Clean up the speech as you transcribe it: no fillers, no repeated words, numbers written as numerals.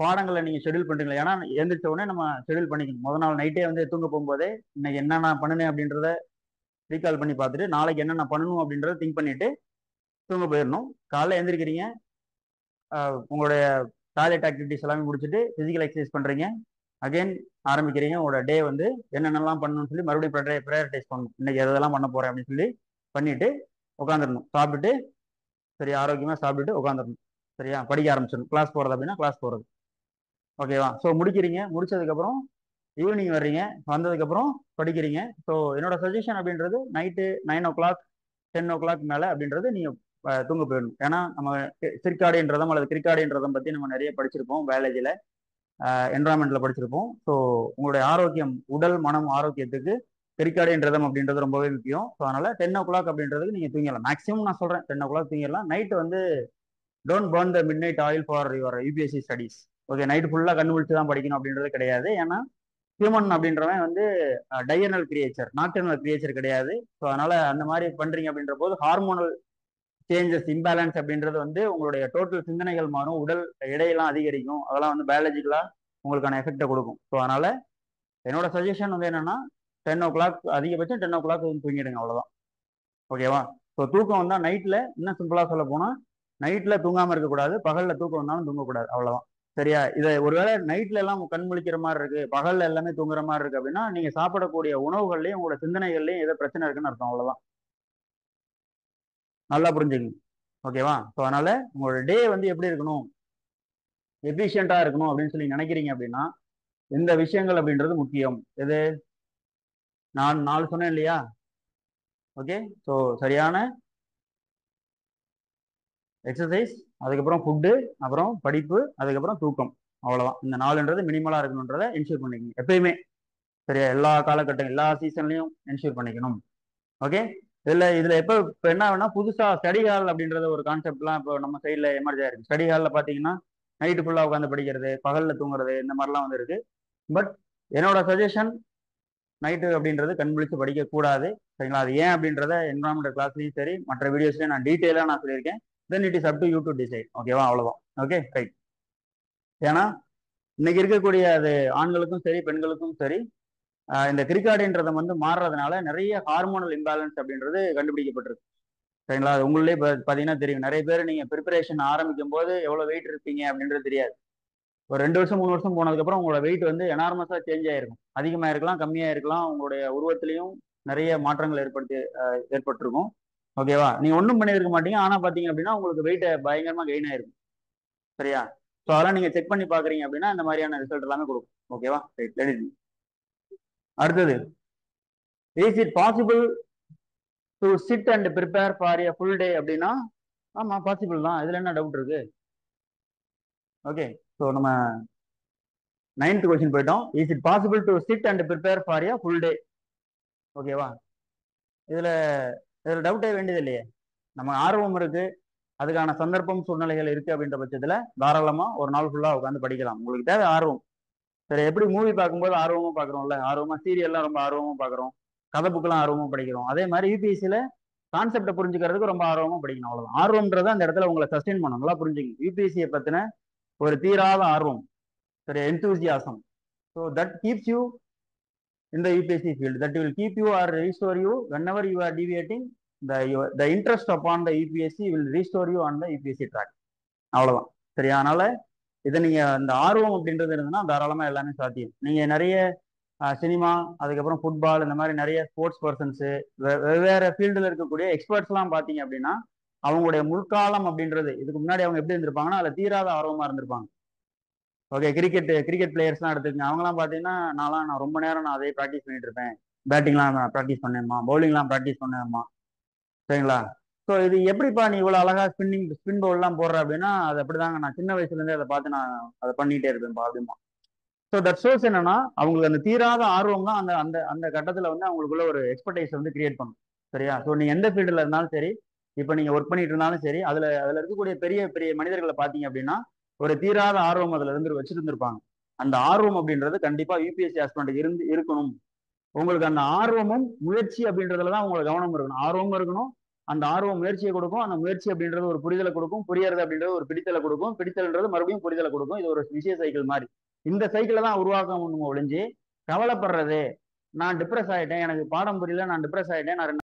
பாடங்களை நீங்க ஷெட்யூல் பண்றீங்களா? ஏன்னா எந்திரிச்ச உடனே நம்ம ஷெட்யூல் பண்ணிக்கணும். முதல் நாள் நைட்டே வந்து தூங்க போகும்போதே இன்னைக்கு என்ன நான் பண்ணினேன் அப்படின்றத ரீகால் பண்ணி பார்த்துட்டு நாளைக்கு என்ன நான் பண்ணணும் அப்படின்றத திங்க் பண்ணிட்டு தூங்க போயிடணும். காலைல எந்திரிக்கிறீங்க, உங்களுடைய டாய்லெட் ஆக்டிவிட்டிஸ் எல்லாமே முடிச்சுட்டு பிசிக்கல் எக்ஸசைஸ் பண்றீங்க, அகைன் ஆரம்பிக்கிறீங்க. உங்களோட டே வந்து என்னென்னலாம் பண்ணணும்னு சொல்லி மறுபடியும் ப்ரையாரிட்டைஸ் பண்ணணும். இன்னைக்கு எதெல்லாம் பண்ண போறேன் அப்படின்னு சொல்லி பண்ணிட்டு உட்காந்துடணும். சாப்பிட்டுட்டு சரி ஆரோக்கியமா சாப்பிட்டுட்டு உட்காந்துடணும். சரியா, படிக்க ஆரம்பிச்சிடணும். கிளாஸ் போறது அப்படின்னா கிளாஸ் போறது. ஓகேவா? ஸோ முடிக்கிறீங்க. முடிச்சதுக்கப்புறம் ஈவினிங் வர்றீங்க, வந்ததுக்கப்புறம் படிக்கிறீங்க. ஸோ என்னோட சஜஷன் அப்படின்றது நைட்டு 9 o'clock 10 o'clock மேலே அப்படின்றது நீங்க தூங்க போயிடணும். ஏன்னா நம்ம சிற்காடின்றதும் அல்லது கிரிக்காடின்றதும் பத்தி நம்ம நிறைய படிச்சிருப்போம், பயாலஜில என்வரான்மெண்ட்ல படிச்சிருப்போம். ஸோ உங்களுடைய ஆரோக்கியம், உடல் மனம் ஆரோக்கியத்துக்கு கிரிக்காடின்றதும் அப்படின்றது ரொம்பவே முக்கியம். ஸோ அதனால 10 o'clock அப்படின்றதுக்கு நீங்க தூங்கிடலாம். மேக்ஸிமம் நான் சொல்றேன் 10 o'clock தூங்கிடலாம். நைட்டு வந்து don't burn the mid night oil for your UPSC studies. Okay, night ஃபுல்லா கண்ணு முழிச்சு தான் படிக்கணும் அப்படின்றது கிடையாது. ஏன்னா ஹியூமன் அப்படின்றவன் வந்து டயர்னல் கிரியேச்சர், நாக்டர்னல் கிரியேச்சர் கிடையாது. ஸோ அதனால அந்த மாதிரி பண்றீங்க அப்படின்ற போது ஹார்மோனல் சேஞ்சஸ், இம்பேலன்ஸ் அப்படின்றது வந்து உங்களுடைய டோட்டல் சிந்தனைகள் மாறும், உடல் எடையெல்லாம் அதிகரிக்கும். அதெல்லாம் வந்து பயாலஜிக்கலா உங்களுக்கான எஃபெக்டை கொடுக்கும். ஸோ அதனால என்னோட சஜஷன் வந்து என்னன்னா 10 o'clock, அதிகபட்சம் 10 o'clock வந்து தூங்கிடுங்க, அவ்வளவுதான். ஓகேவா? ஸோ தூக்கம் வந்தா நைட்ல, இன்னும் சிம்பிளா சொல்ல போனா நைட்ல தூங்காம இருக்கக்கூடாது, பகல்ல தூக்கம் வந்தாலும் தூங்கக்கூடாது, அவ்வளவுதான். சரியா? இதை ஒருவேளை நைட்ல எல்லாம் கண் முழிக்கிற மாதிரி இருக்கு, பகல்ல எல்லாமே தூங்குற மாதிரி இருக்கு அப்படின்னா நீங்க சாப்பிடக்கூடிய உணவுகள்லயும் உங்களோட சிந்தனைகள்லயும் ஏதோ பிரச்சனை இருக்குன்னு அர்த்தம், அவ்வளவுதான். நல்லா புரிஞ்சுக்கணும். ஓகேவா? ஸோ அதனால உங்களோட டே வந்து எப்படி இருக்கணும், எஃபிஷியண்டா இருக்கணும் அப்படின்னு சொல்லி நினைக்கிறீங்க அப்படின்னா இந்த விஷயங்கள் அப்படின்றது முக்கியம். எது நான் 4 சொன்னேன் இல்லையா? ஓகே, ஸோ சரியான எக்ஸசைஸ், அதுக்கப்புறம் ஃபுட்டு, அப்புறம் படிப்பு, அதுக்கப்புறம் தூக்கம், அவ்வளவுதான். இந்த 4ன்றது மினிமலா இருக்கணுன்றதை என்ஷூர் பண்ணிக்கணும் எப்பயுமே. சரியா? எல்லா காலகட்டம், எல்லா சீசன்லயும் என்ஷூர் பண்ணிக்கணும். ஓகே, இதுல இப்ப என்ன வேணா புதுசா ஸ்டடி ஹால் அப்படின்றது ஒரு கான்செப்ட்லாம் இப்போ நம்ம சைட்ல எமர்ஜ் ஆயிருக்கு. ஸ்டடி ஹால்ல பாத்தீங்கன்னா நைட்டு ஃபுல்லா உட்காந்து படிக்கிறது, பகல்ல தூங்குறது, இந்த மாதிரிலாம் வந்து இருக்கு. பட் என்னோட சஜஷன் நைட்டு அப்படின்றது கண் விழிச்சு படிக்க கூடாது. சரிங்களா? அது ஏன் அப்படின்றத என்வரான்மெண்ட் கிளாஸ்லயும் சரி மற்ற வீடியோஸ்லயும் நான் டீட்டெயிலா நான் சொல்லியிருக்கேன். Then it is up to you to decide. ஓகேவா? அவ்வளவுதான். Okay, right. ஏன்னா இன்னைக்கு இருக்கக்கூடிய அது ஆண்களுக்கும் சரி பெண்களுக்கும் சரி இந்த கிரிக்காடின்றதை வந்து மாறுறதுனால நிறைய ஹார்மோனல் இம்பேலன்ஸ் அப்படின்றது கண்டுபிடிக்கப்பட்டிருக்கு. சரிங்களா? அது உங்களே பாத்தீங்கன்னா தெரியும். நிறைய பேர் நீங்க ப்ரிப்பரேஷன் ஆரம்பிக்கும் போது எவ்வளவு வெயிட் இருப்பீங்க அப்படின்றது தெரியாது. ஒரு 2 வருஷம் 3 வருஷம் போனதுக்கு அப்புறம் உங்களோட வெயிட் வந்து எனார்மஸா சேஞ்ச் ஆயிருக்கும். அதிகமா இருக்கலாம், கம்மியா இருக்கலாம். உங்களுடைய உருவத்திலையும் நிறைய மாற்றங்கள் ஏற்பட்டிருக்கும். ஓகேவா? நீங்க ஒன்றும் பண்ணியிருக்க மாட்டீங்க, ஆனா பாத்தீங்க அப்படின்னா உங்களுக்கு வெயிட் பயங்கரமா கெயின் ஆயிருக்கும். சரியா? ஸோ அதெல்லாம் நீங்க செக் பண்ணி பாக்குறீங்க அப்படின்னா இந்த மாதிரியான ரிசல்ட் எல்லாமே கொடுக்கும். ஓகேவா? அடுத்தது, is it possible to sit and prepare for a full day அப்படின்னா ஆமா, பாசிபிள் தான். இதுல என்ன டவுட் இருக்கு? ஓகே, ஸோ நம்ம 9th கொஸ்டின் போயிட்டோம். Is it possible to sit and prepare for a full day? ஓகேவா? இதுல இதுல டவுட்டே வேண்டியது இல்லையே. நம்ம ஆர்வம் இருக்கு, அதுக்கான சந்தர்ப்பம் சூழ்நிலைகள் இருக்கு அப்படின்ற பட்சத்துல தாராளமா ஒரு நாள் ஃபுல்லா உட்காந்து படிக்கலாம். உங்களுக்கு தேவை ஆர்வம். சரி, எப்படி மூவி பார்க்கும்போது ஆர்வமா பாக்குறோம்ல, ஆர்வமா சீரியல்லாம் ரொம்ப ஆர்வமா பாக்குறோம், கதை புக்கெல்லாம் ஆர்வமா படிக்கிறோம். அதே மாதிரி யூபிஎஸ்சியில கான்செப்டை புரிஞ்சுக்கிறதுக்கு ரொம்ப ஆர்வமா படிக்கணும், அவ்வளவுதான். ஆர்வம்ன்றத அந்த இடத்துல உங்களை சஸ்டெயின் பண்ணணும். நல்லா புரிஞ்சுக்கணும். யூபிஎஸ்சியை பத்தின ஒரு தீராத ஆர்வம், சரி, enthusiasm. So that keeps you in the UPSC field, that will keep you or restore you whenever you are deviating. The interest upon the UPSC will restore you on the UPSC track. அவ்வளவுதான். சரியா? அதனால இதை நீங்க இந்த ஆர்வம் அப்படின்றது இருந்ததுன்னா தாராளமா எல்லாமே சாத்தியம். நீங்க நிறைய சினிமா, அதுக்கப்புறம் ஃபுட்பால், இந்த மாதிரி நிறைய ஸ்போர்ட்ஸ் பர்சன்ஸ், வெவ்வேறு ஃபீல்டுல இருக்கக்கூடிய எக்ஸ்பர்ட்ஸ் எல்லாம் பாத்தீங்க அப்படின்னா அவங்களுடைய முற்காலம் அப்படின்றது இதுக்கு முன்னாடி அவங்க எப்படி இருந்திருப்பாங்கன்னா அதுல தீராத ஆர்வமா இருந்திருப்பாங்க. ஓகே, கிரிக்கெட் பிளேயர்ஸ்லாம் எடுத்துக்கங்க. அவங்கலாம் பார்த்தீங்கன்னா நான் ரொம்ப நேரம் நான் அதே ப்ராக்டிஸ் பண்ணிட்டு இருப்பேன். பேட்டிங்லாம் ப்ராக்டிஸ் பண்ணேம்மா, பவுலிங்லாம் ப்ராக்டிஸ் பண்ணேம்மா. சரிங்களா? ஸோ இது எப்படிப்பா நீ இவ்வளோ அழகா ஸ்பின் பவுல்லாம் போடுற அப்படின்னா அது அப்படிதாங்க, நான் சின்ன வயசுலேருந்தே அதை பார்த்து நான் அதை பண்ணிட்டே இருப்பேன்ப்பா அப்படிமா. ஸோ தட் ஷோஸ் என்னன்னா அவங்களுக்கு அந்த தீராத ஆர்வம் தான் அந்த அந்த அந்த கட்டத்தில் வந்து அவங்களுக்குள்ள ஒரு எக்ஸ்பர்டைஸ் வந்து கிரியேட் பண்ணும். சரியா? ஸோ நீங்க எந்த ஃபீல்டில் இருந்தாலும் சரி, இப்போ நீங்க ஒர்க் பண்ணிட்டு இருந்தாலும் சரி, அதுல இருக்கக்கூடிய பெரிய பெரிய மனிதர்களை பார்த்தீங்க அப்படின்னா ஒரு தீராத ஆர்வம் அதுல இருந்து வச்சிருந்திருப்பாங்க. அந்த ஆர்வம் அப்படின்றது கண்டிப்பா யூபிஎஸ்சி ஆஸ்பிரண்ட் இருக்கணும். உங்களுக்கு அந்த ஆர்வமும் முயற்சி அப்படின்றதுலதான் உங்களுக்கு கவனம் இருக்கணும். ஆர்வமும் இருக்கணும், அந்த ஆர்வம் முயற்சியை கொடுக்கும், அந்த முயற்சி அப்படின்றது ஒரு புரிதலை கொடுக்கும், புரியறது அப்படின்றது ஒரு பிடித்தலை கொடுக்கும், பிடித்தல்ன்றது மறுபடியும் புரிதலை கொடுக்கும். இது ஒரு விஷய சைக்கிள் மாதிரி. இந்த சைக்கிளை தான் உருவாக்கணும் ஒழிஞ்சு கவலைப்படுறது, நான் டிப்ரெஸ் ஆயிட்டேன், எனக்கு பாடம் புரியல, நான் டிப்ரெஸ் ஆயிட்டேன், நான்